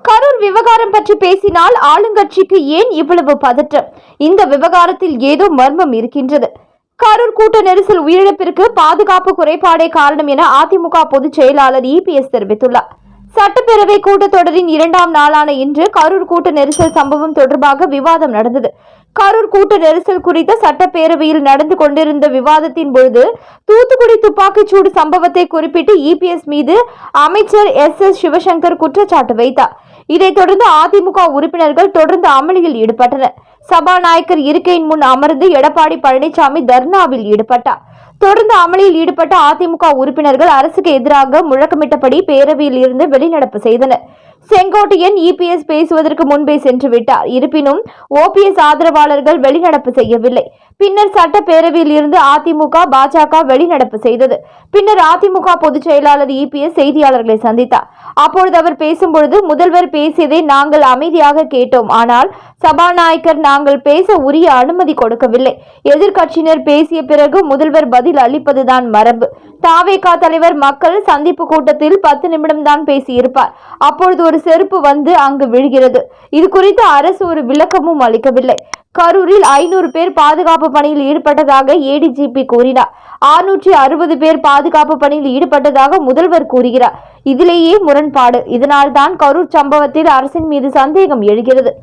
கரூர் விவகாரம் பற்றி பேசினால் ஆளுங்கட்சிக்கு ஏன் இவ்வளவு பதற்றம்? இந்த விவகாரத்தில் ஏதோ மர்மம் இருக்கின்றது. கரூர் கூட்ட நெரிசல் உயிரிழப்பிற்கு பாதுகாப்பு குறைபாடே காரணம் என அதிமுக பொதுச் செயலாளர் இபிஎஸ் தெரிவித்துள்ளார். சட்டப்பேரவை கூட்டத்தொடரின் 2ஆம் நாளான இன்று கரூர் கூட்ட நெரிசல் சம்பவம் தொடர்பாக விவாதம் நடந்தது. கரூர் கூட்ட நெரிசல் குறித்த சட்டப்பேரவையில் நடந்து கொண்டிருந்த விவாதத்தின் பொழுது தூத்துக்குடி துப்பாக்கிச்சூடு சம்பவத்தை குறிப்பிட்டு இபிஎஸ் மீது அமைச்சர் எஸ் சிவசங்கர் குற்றச்சாட்டு வைத்தார். இதைத் தொடர்ந்து அதிமுக உறுப்பினர்கள் தொடர்ந்து அமளியில் ஈடுபட்டனர். சபாநாயகர் இருக்கையின் முன் அமர்ந்து எடப்பாடி பழனிசாமி தர்ணாவில் ஈடுபட்டார். தொடர்ந்து அமளியில் ஈடுபட்ட அதிமுக உறுப்பினர்கள் அரசுக்கு எதிராக முழக்கமிட்டபடி பேரவையில் இருந்து வெளிநடப்பு செய்தனர். செங்கோட்டையன் இபிஎஸ் பேசுவதற்கு முன்பே சென்று விட்டார். இருப்பினும் ஓபிஎஸ் ஆதரவாளர்கள் வெளிநடப்பு செய்யவில்லை. பின்னர் சட்டப்பேரவையில் இருந்து அதிமுக பாஜக வெளிநடப்பு செய்தது. பின்னர் அதிமுக பொதுச் செயலாளர் இபிஎஸ் செய்தியாளர்களை சந்தித்தார். அப்பொழுது அவர் பேசும்பொழுது, முதல்வர் பேசியதை நாங்கள் அமைதியாக கேட்டோம். ஆனால் சபாநாயகர் நாங்கள் பேச உரிய அனுமதி கொடுக்கவில்லை. எதிர்க்கட்சியினர் பேசிய பிறகு முதல்வர் பதில் அளிப்பதுதான் மரபு. தாவேகா தலைவர் மக்கள் சந்திப்பு கூட்டத்தில் 10 நிமிடம் தான் பேசியிருப்பார். அப்பொழுது ஒரு செருப்பு வந்து அங்கு விழுகிறது. இது குறித்து அரசு ஒரு விளக்கமும் அளிக்கவில்லை. கரூரில் 500 பேர் பாதுகாப்பு பணியில் ஈடுபட்டதாக ஏடிஜிபி கூறினார். 660 பேர் பாதுகாப்பு பணியில் ஈடுபட்டதாக முதல்வர் கூறுகிறார். இதிலேயே முரண்பாடு. இதனால் தான் கரூர் சம்பவத்தில் அரசின் மீது சந்தேகம் எழுகிறது.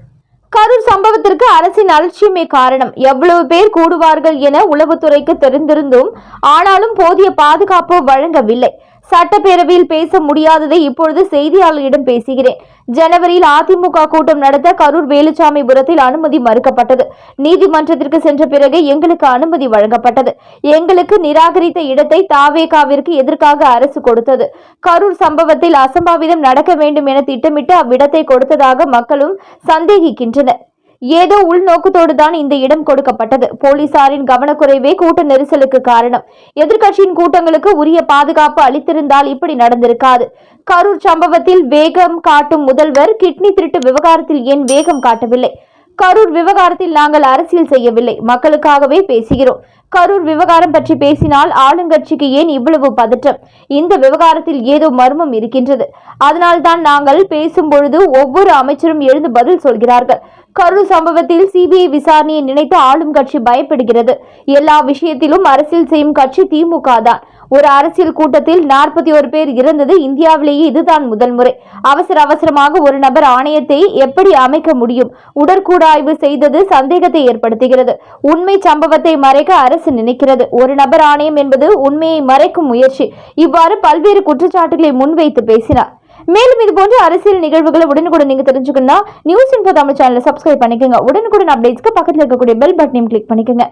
கரூர் சம்பவத்திற்கு அரசின் அலட்சியமே காரணம். எவ்வளவு பேர் கூடுவார்கள் என உளவுத்துறைக்கு தெரிந்திருந்தும் ஆனாலும் போதிய பாதுகாப்பு வழங்கவில்லை. சட்டப்பேரவையில் பேச முடியாததை இப்பொழுது செய்தியாளர்களிடம் பேசுகிறேன். ஜனவரியில் அதிமுக கூட்டம் நடத்த கரூர் வேலுச்சாமிபுரத்தில் அனுமதி மறுக்கப்பட்டது. நீதிமன்றத்திற்கு சென்ற பிறகு எங்களுக்கு அனுமதி வழங்கப்பட்டது. எங்களுக்கு நிராகரித்த இடத்தை தாவேகாவிற்கு எதற்காக அரசு கொடுத்தது? கரூர் சம்பவத்தில் அசம்பாவிதம் நடக்க வேண்டும் என திட்டமிட்டு அவ்விடத்தை கொடுத்ததாக மக்களும் சந்தேகிக்கின்றனர். ஏதோ உள்நோக்கத்தோடு தான் இந்த இடம் கொடுக்கப்பட்டது. போலீசாரின் கவனக்குறைவே கூட்ட நெரிசலுக்கு காரணம். எதிர்க்கட்சியின் கூட்டங்களுக்கு உரிய பாதுகாப்பு அளித்திருந்தால் இப்படி நடந்திருக்காது. கரூர் சம்பவத்தில் வேகம் காட்டும் முதல்வர் கிட்னி திருட்டு விவகாரத்தில் ஏன் வேகம் காட்டவில்லை? கரூர் விவகாரத்தில் நாங்கள் அரசியல் செய்யவில்லை, மக்களுக்காகவே பேசுகிறோம். கரூர் விவகாரம் பற்றி பேசினால் ஆளுங்கட்சிக்கு ஏன் இவ்வளவு பதற்றம்? இந்த விவகாரத்தில் ஏதோ மர்மம் இருக்கின்றது. அதனால்தான் நாங்கள் பேசும் பொழுது ஒவ்வொரு அமைச்சரும் எழுந்து பதில் சொல்கிறார்கள். கரூர் சம்பவத்தில் சிபிஐ விசாரணையை நினைத்து ஆளும் கட்சி பயப்படுகிறது. எல்லா விஷயத்திலும் அரசியல் செய்யும் கட்சி திமுக தான். ஒரு அரசியல் கூட்டத்தில் 41 பேர் இறந்தது இந்தியாவிலேயே இதுதான் முதல் முறை. அவசரமாக ஒரு நபர் ஆணையத்தை எப்படி அமைக்க முடியும்? உடற்கூடாய்வு செய்தது சந்தேகத்தை ஏற்படுத்துகிறது. உண்மை சம்பவத்தை மறைக்க அரசு நினைக்கிறது. ஒரு நபர் ஆணையம் என்பது உண்மையை மறைக்கும் முயற்சி. இவ்வாறு பல்வேறு குற்றச்சாட்டுகளை முன்வைத்து பேசினார். மேலும் இது போன்ற அரசியல் நிகழ்வுகளை உடனுக்குடன் நீங்க தெரிஞ்சுக்கணும்னா நியூஸ் இன்ஃபோ தமிழ் சேனலை சப்ஸ்கிரைப் பண்ணிக்கோங்க. உடனுக்குடன் அப்டேட்ஸ்க்கு பக்கத்தில் இருக்கக்கூடிய பெல் பட்டனையும் கிளிக் பண்ணிக்கோங்க.